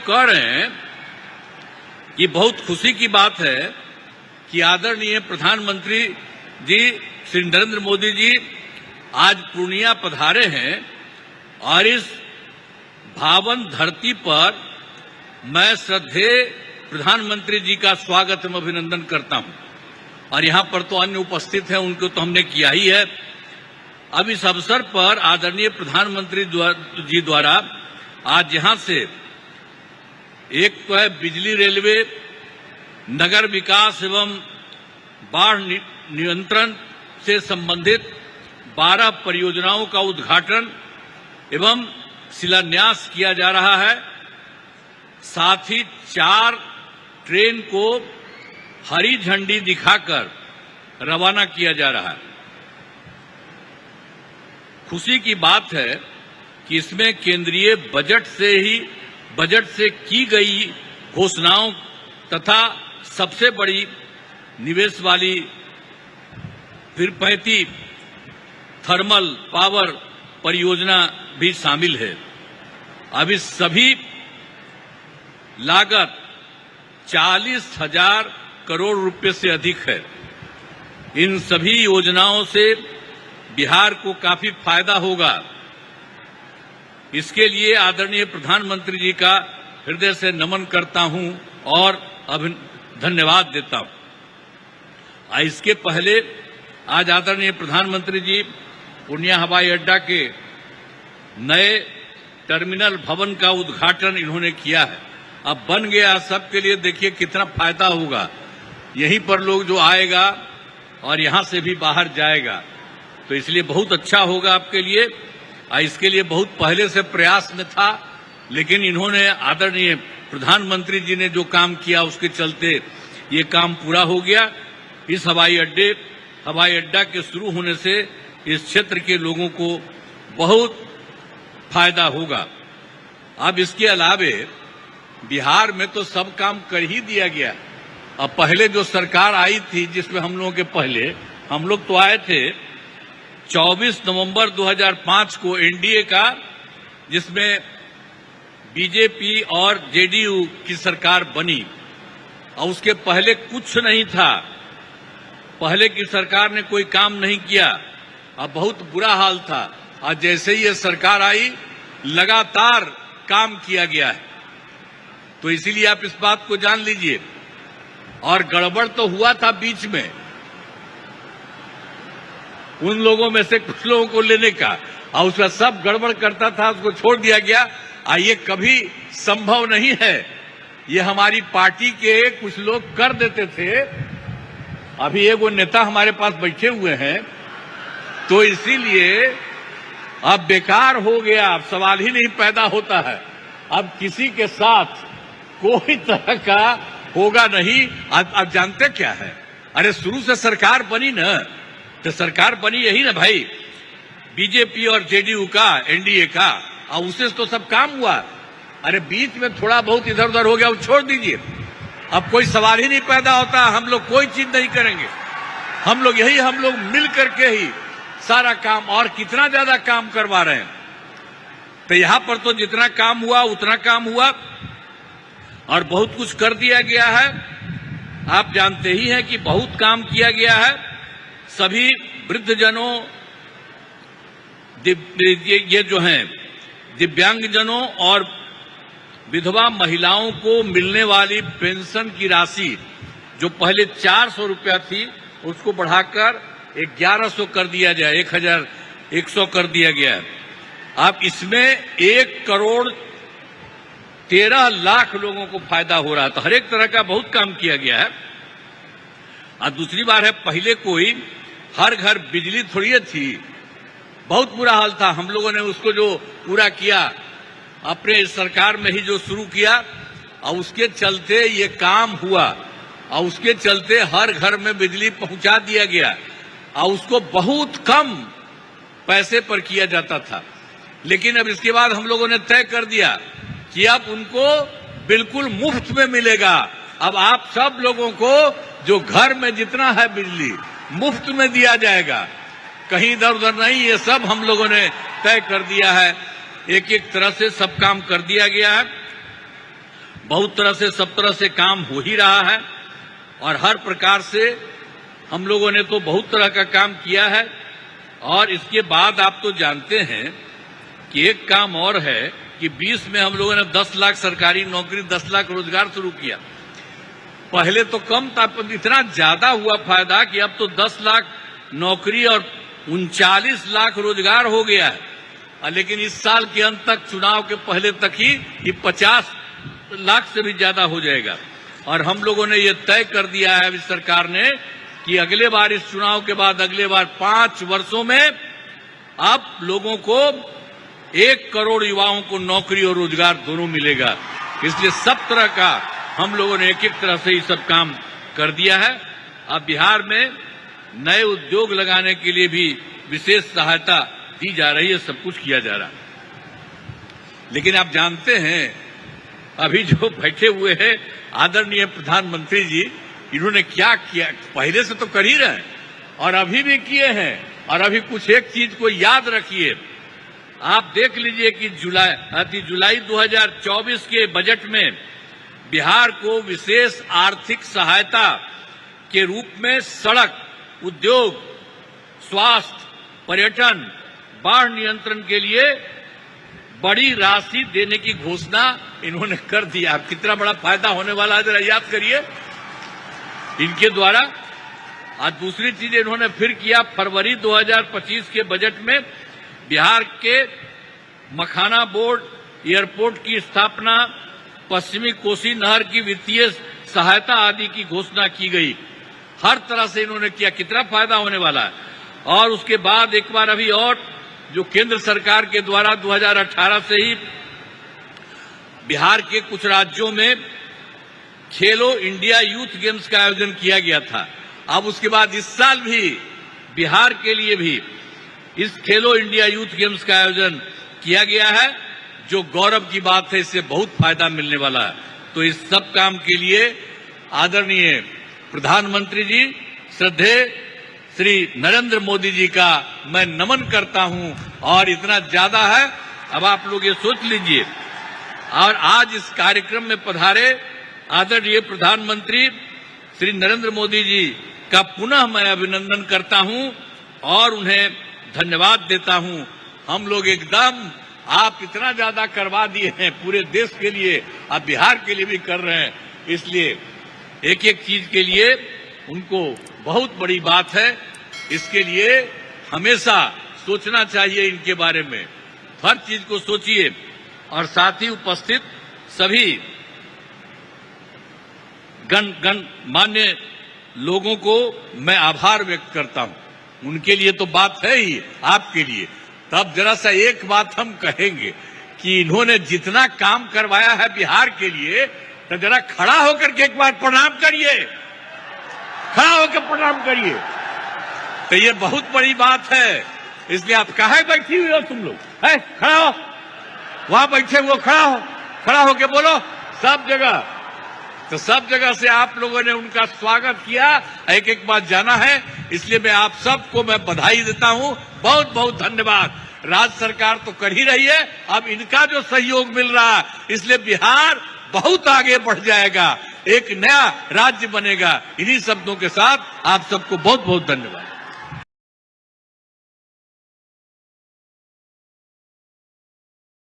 कह रहे हैं कि बहुत खुशी की बात है कि आदरणीय प्रधानमंत्री जी श्री नरेंद्र मोदी जी आज पूर्णिया पधारे हैं और इस पावन धरती पर मैं श्रद्धेय प्रधानमंत्री जी का स्वागत एवं अभिनंदन करता हूं। और यहां पर तो अन्य उपस्थित हैं, उनको तो हमने किया ही है। अब इस अवसर पर आदरणीय प्रधानमंत्री जी द्वारा आज यहां से एक तो है बिजली रेलवे, नगर विकास एवं बाढ़ नियंत्रण से संबंधित 12 परियोजनाओं का उद्घाटन एवं शिलान्यास किया जा रहा है। साथ ही 4 ट्रेन को हरी झंडी दिखाकर रवाना किया जा रहा है। खुशी की बात है कि इसमें केंद्रीय बजट से की गई घोषणाओं तथा सबसे बड़ी निवेश वाली तिरुपति थर्मल पावर परियोजना भी शामिल है। अब इस सभी लागत 40,000 करोड़ रुपए से अधिक है। इन सभी योजनाओं से बिहार को काफी फायदा होगा। इसके लिए आदरणीय प्रधानमंत्री जी का हृदय से नमन करता हूं और धन्यवाद देता हूं। इसके पहले आज आदरणीय प्रधानमंत्री जी पूर्णिया हवाई अड्डा के नए टर्मिनल भवन का उद्घाटन इन्होंने किया है। अब बन गया, सबके लिए देखिए कितना फायदा होगा। यहीं पर लोग जो आएगा और यहां से भी बाहर जाएगा, तो इसलिए बहुत अच्छा होगा आपके लिए। इसके लिए बहुत पहले से प्रयास में था, लेकिन इन्होंने आदरणीय प्रधानमंत्री जी ने जो काम किया उसके चलते ये काम पूरा हो गया। इस हवाई अड्डा के शुरू होने से इस क्षेत्र के लोगों को बहुत फायदा होगा। अब इसके अलावे बिहार में तो सब काम कर ही दिया गया। अब पहले जो सरकार आई थी, जिसमें हम लोगों के पहले हम लोग तो आए थे 24 नवंबर 2005 को एनडीए का, जिसमें बीजेपी और जेडीयू की सरकार बनी। और उसके पहले कुछ नहीं था, पहले की सरकार ने कोई काम नहीं किया। अब बहुत बुरा हाल था। और जैसे ही ये सरकार आई लगातार काम किया गया है। तो इसीलिए आप इस बात को जान लीजिए। और गड़बड़ तो हुआ था बीच में, उन लोगों में से कुछ लोगों को लेने का, और उसका सब गड़बड़ करता था, उसको छोड़ दिया गया। ये कभी संभव नहीं है। ये हमारी पार्टी के कुछ लोग कर देते थे। अभी एक वो नेता हमारे पास बैठे हुए हैं, तो इसीलिए अब बेकार हो गया। अब सवाल ही नहीं पैदा होता है। अब किसी के साथ कोई तरह का होगा नहीं। अब जानते क्या है, अरे शुरू से सरकार बनी ना, तो सरकार बनी यही ना भाई, बीजेपी और जेडीयू का, एनडीए का, और उससे तो सब काम हुआ। अरे बीच में थोड़ा बहुत इधर उधर हो गया, वो छोड़ दीजिए। अब कोई सवाल ही नहीं पैदा होता। हम लोग कोई चीज नहीं करेंगे। हम लोग मिल करके ही सारा काम, और कितना ज्यादा काम करवा रहे हैं। तो यहां पर तो जितना काम हुआ उतना काम हुआ और बहुत कुछ कर दिया गया है। आप जानते ही हैं कि बहुत काम किया गया है। सभी वृद्धजनों, ये जो हैं दिव्यांगजनों और विधवा महिलाओं को मिलने वाली पेंशन की राशि, जो पहले 400 रुपया थी, उसको बढ़ाकर 1100 कर दिया जाए, 1100 कर दिया गया है। अब इसमें 1,13,00,000 लोगों को फायदा हो रहा है। तो हर एक तरह का बहुत काम किया गया है। और दूसरी बात है, पहले कोई हर घर बिजली थोड़ी थी, बहुत बुरा हाल था। हम लोगों ने उसको जो पूरा किया, अपने सरकार में ही जो शुरू किया, और उसके चलते ये काम हुआ, और उसके चलते हर घर में बिजली पहुंचा दिया गया। और उसको बहुत कम पैसे पर किया जाता था। लेकिन अब इसके बाद हम लोगों ने तय कर दिया कि अब उनको बिल्कुल मुफ्त में मिलेगा। अब आप सब लोगों को जो घर में जितना है बिजली मुफ्त में दिया जाएगा, कहीं इधर उधर नहीं। ये सब हम लोगों ने तय कर दिया है। एक एक तरह से सब काम कर दिया गया है। बहुत तरह से सब तरह से काम हो ही रहा है और हर प्रकार से हम लोगों ने तो बहुत तरह का काम किया है। और इसके बाद आप तो जानते हैं कि एक काम और है कि 20 में हम लोगों ने 10 लाख सरकारी नौकरी, 10 लाख रोजगार शुरू किया। पहले तो कम था, पर इतना ज्यादा हुआ फायदा कि अब तो 10 लाख नौकरी और 39 लाख रोजगार हो गया है। लेकिन इस साल के अंत तक, चुनाव के पहले तक ही ये 50 लाख से भी ज्यादा हो जाएगा। और हम लोगों ने ये तय कर दिया है अभी सरकार ने कि अगले बार, इस चुनाव के बाद अगले बार 5 वर्षों में अब लोगों को 1 करोड़ युवाओं को नौकरी और रोजगार दोनों मिलेगा। इसलिए सब तरह का हम लोगों ने एक एक तरह से ये सब काम कर दिया है। अब बिहार में नए उद्योग लगाने के लिए भी विशेष सहायता दी जा रही है, सब कुछ किया जा रहा है। लेकिन आप जानते हैं अभी जो बैठे हुए हैं आदरणीय प्रधानमंत्री जी, इन्होंने क्या किया, पहले से तो कर ही रहे हैं और अभी भी किए हैं। और अभी कुछ एक चीज को याद रखिए, आप देख लीजिए कि जुलाई 2024 के बजट में बिहार को विशेष आर्थिक सहायता के रूप में सड़क, उद्योग, स्वास्थ्य, पर्यटन, बाढ़ नियंत्रण के लिए बड़ी राशि देने की घोषणा इन्होंने कर दिया। कितना बड़ा फायदा होने वाला है, जरा याद करिए इनके द्वारा। आज दूसरी चीज इन्होंने फिर किया, फरवरी 2025 के बजट में बिहार के मखाना बोर्ड एयरपोर्ट की स्थापना, पश्चिमी कोसी नहर की वित्तीय सहायता आदि की घोषणा की गई। हर तरह से इन्होंने किया, कितना फायदा होने वाला है। और उसके बाद एक बार अभी और जो केंद्र सरकार के द्वारा 2018 से ही बिहार के कुछ राज्यों में खेलो इंडिया यूथ गेम्स का आयोजन किया गया था। अब उसके बाद इस साल भी बिहार के लिए भी इस खेलो इंडिया यूथ गेम्स का आयोजन किया गया है, जो गौरव की बात है। इससे बहुत फायदा मिलने वाला है। तो इस सब काम के लिए आदरणीय प्रधानमंत्री जी, श्रद्धेय श्री नरेंद्र मोदी जी का मैं नमन करता हूं। और इतना ज्यादा है, अब आप लोग ये सोच लीजिए। और आज इस कार्यक्रम में पधारे आदरणीय प्रधानमंत्री श्री नरेंद्र मोदी जी का पुनः मैं अभिनंदन करता हूं और उन्हें धन्यवाद देता हूं। हम लोग एकदम, आप इतना ज्यादा करवा दिए हैं पूरे देश के लिए, आप बिहार के लिए भी कर रहे हैं। इसलिए एक एक चीज के लिए उनको बहुत बड़ी बात है। इसके लिए हमेशा सोचना चाहिए इनके बारे में, हर चीज को सोचिए। और साथ ही उपस्थित सभी गणमान्य लोगों को मैं आभार व्यक्त करता हूं। उनके लिए तो बात है ही, आपके लिए। तब जरा सा एक बात हम कहेंगे कि इन्होंने जितना काम करवाया है बिहार के लिए, तो जरा खड़ा होकर के एक बार प्रणाम करिए, खड़ा होकर प्रणाम करिए। तो ये बहुत बड़ी बात है। इसलिए आप कहाँ बैठी हुई हो तुम लोग, है खड़ा हो, वहां बैठे हुए खड़ा हो, खड़ा होके बोलो सब जगह। तो सब जगह से आप लोगों ने उनका स्वागत किया, एक एक बात जाना है। इसलिए मैं आप सबको मैं बधाई देता हूं, बहुत बहुत धन्यवाद। राज्य सरकार तो कर ही रही है, अब इनका जो सहयोग मिल रहा है, इसलिए बिहार बहुत आगे बढ़ जाएगा, एक नया राज्य बनेगा। इन्हीं शब्दों के साथ आप सबको बहुत बहुत धन्यवाद।